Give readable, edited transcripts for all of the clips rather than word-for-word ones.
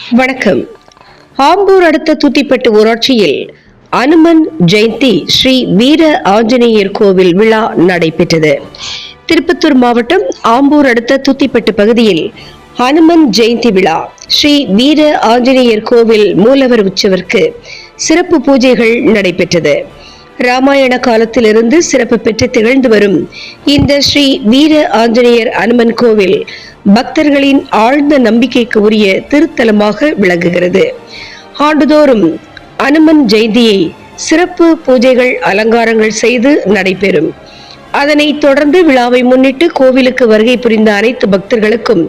வணக்கம். ஆம்பூர் அடுத்த தூத்திப்பட்டு ஊராட்சியில் அனுமன் ஜெயந்தி ஸ்ரீ வீர ஆஞ்சநேயர் கோவில் விழா நடைபெற்றது. திருப்பத்தூர் மாவட்டம் ஆம்பூர் அடுத்த தூத்திப்பட்டு பகுதியில் அனுமன் ஜெயந்தி விழா ஸ்ரீ வீர ஆஞ்சநேயர் கோவில் மூலவர் உற்சவருக்கு சிறப்பு பூஜைகள் நடைபெற்றது. ராமாயண காலத்திலிருந்து சிறப்பு பெற்று திகழ்ந்து வரும் இந்த ஸ்ரீ வீர ஆஞ்சநேயர் அனுமன் கோவில் பக்தர்களின் ஆழ்ந்த நம்பிக்கைக்கு உரிய திருத்தலமாக விளங்குகிறது. ஆண்டுதோறும் அனுமன் ஜெயந்தியை சிறப்பு பூஜைகள் அலங்காரங்கள் செய்து நடைபெறும். அதனைத் தொடர்ந்து விழாவை முன்னிட்டு கோவிலுக்கு வருகை புரிந்த அனைத்து பக்தர்களுக்கும்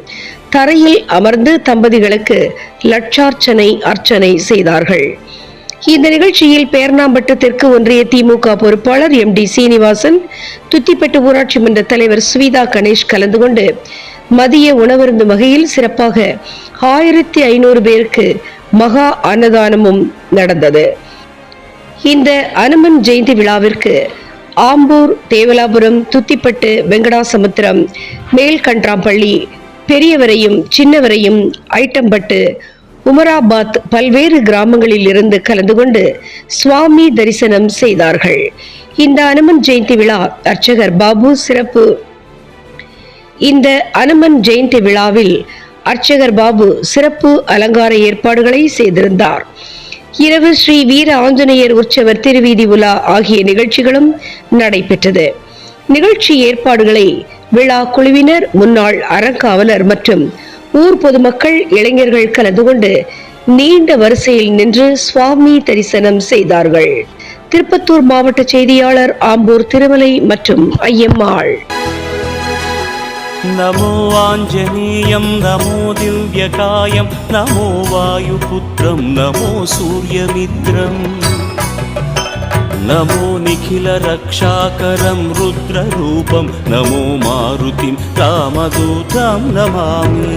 தரையில் அமர்ந்து தம்பதிகளுக்கு லட்சார்ச்சனை அர்ச்சனை செய்தார்கள். இந்த நிகழ்ச்சியில் பேர்ணாம்பட்டு தெற்கு ஒன்றிய திமுக பொறுப்பாளர் MD சீனிவாசன், துத்திப்பட்டு ஊராட்சி மன்ற தலைவர் சுவிதா கணேஷ் கலந்து கொண்டு மதிய உணவருந்தும் வகையில் சிறப்பாக 1500 பேருக்கு மகா அன்னதானமும் நடந்தது. இந்த அனுமன் ஜெயந்தி விழாவிற்கு ஆம்பூர், தேவலாபுரம், துத்திப்பட்டு, வெங்கடாசமுத்திரம், மேல்கன்றாம்பள்ளி, பெரியவரையும், சின்னவரையும், ஐட்டம்பட்டு, உமராபாத் பல்வேறு கிராமங்களில் இருந்து கலந்து கொண்டு சுவாமி தரிசனம் செய்தார்கள். இந்த அனுமன் ஜெயந்தி விழா அர்ச்சகர் பாபு சிறப்பு. இந்த அனுமன் ஜெயந்தி விழாவில் அர்ச்சகர் பாபு சிறப்பு அலங்கார ஏற்பாடுகளை செய்திருந்தார். இரவு ஸ்ரீ வீர ஆஞ்சநேயர் உற்சவர் திருவீதி உலா ஆகிய நிகழ்ச்சிகளும் நடைபெற்றது. நிகழ்ச்சி ஏற்பாடுகளை விழா குழுவினர், முன்னாள் அறங்காவலர் மற்றும் ஊர் பொதுமக்கள், இளைஞர்கள் கலந்து கொண்டு நீண்ட வரிசையில் நின்று சுவாமி தரிசனம் செய்தார்கள். திருப்பத்தூர் மாவட்ட செய்தியாளர் ஆம்பூர் திருமலை மற்றும் ஐயம்மாள். நமோ ஆஞ்சநேயம், நமோ திவ்யகாயம், நமோ வாயுபுத்திரம், நமோ சூரியமித்ரம், நமோ நிகில ரக்ஷாகரம் ருத்ரரூபம், நமோ மாருதிம் ராமதூதம் நமாமி.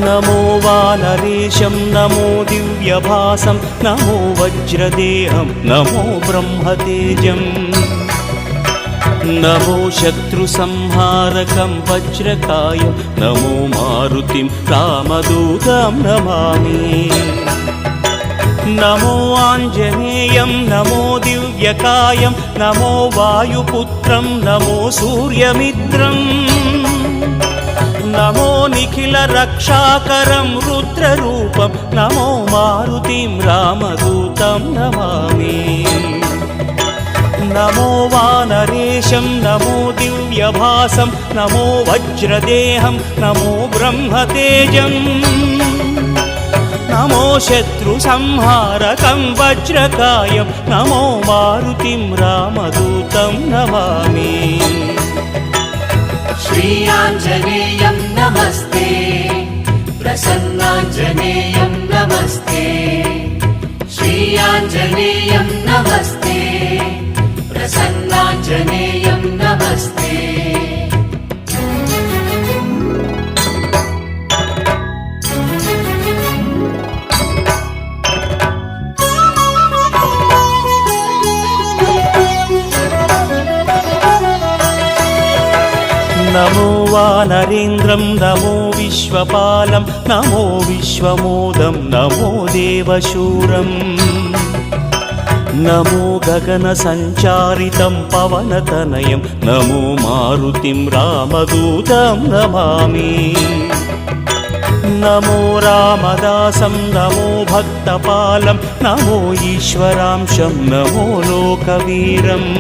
நமோ வானரேஷம், நமோ திவ்யபாசம், நமோ வஜ்ரதேஹம், நமோ பிரம்மதேஜம், நமோ சத்ருசம்ஹாரகம் வஜ்ரகாயம், நமோ மாருதிம் ராமதூதம் நமாமி. நமோ ஆஞ்சநேயம், நமோ திவ்யகாயம், நமோ வாயுபுத்திரம், நமோ சூரியமித்ரம், நமோ நிகில ரக்ஷாகரம் ருத்ரரூபம், நமோ மாருதிம் ராமதூதம் நமாமி. நமோ வானரேஷம், நமோ திவ்யபாசம், நமோ வஜ்ரதேஹம், நமோ பிரம்மதேஜம், நமோ சத்ருசம்ஹாரகம் வஜ்ரகாயம், நமோ மாருதிம் ராமதூதம் நமாமி. ஸ்ரீ ஆஞ்சநேயம் நமஸ்தே, பிரசன்னாஞ்சநேயம் நமஸ்தே, ஸ்ரீ ஆஞ்சநேயம் நமஸ்தே, பிரசன்னாஞ்சநேயம் நமஸ்தே. நமோ வானரேந்திரம், நமோ விஸ்வபாலம், நமோ விஸ்வமோதம், நமோ தேவசூரம், நமோ ககன சஞ்சாரிதம் பவனதனயம், நமோ மாருதிம் ராமதூதம் நமாமி. நமோ ராமதாசம், நமோ பக்தபாலம், நமோ ஈஸ்வராம்சம், நமோ லோகவீரம்,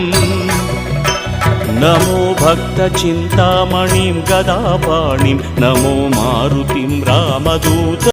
நமோ பக்தசிந்தாமணிம் கதாபாணிம், நமோ மாருதிம் ராமதூதம்.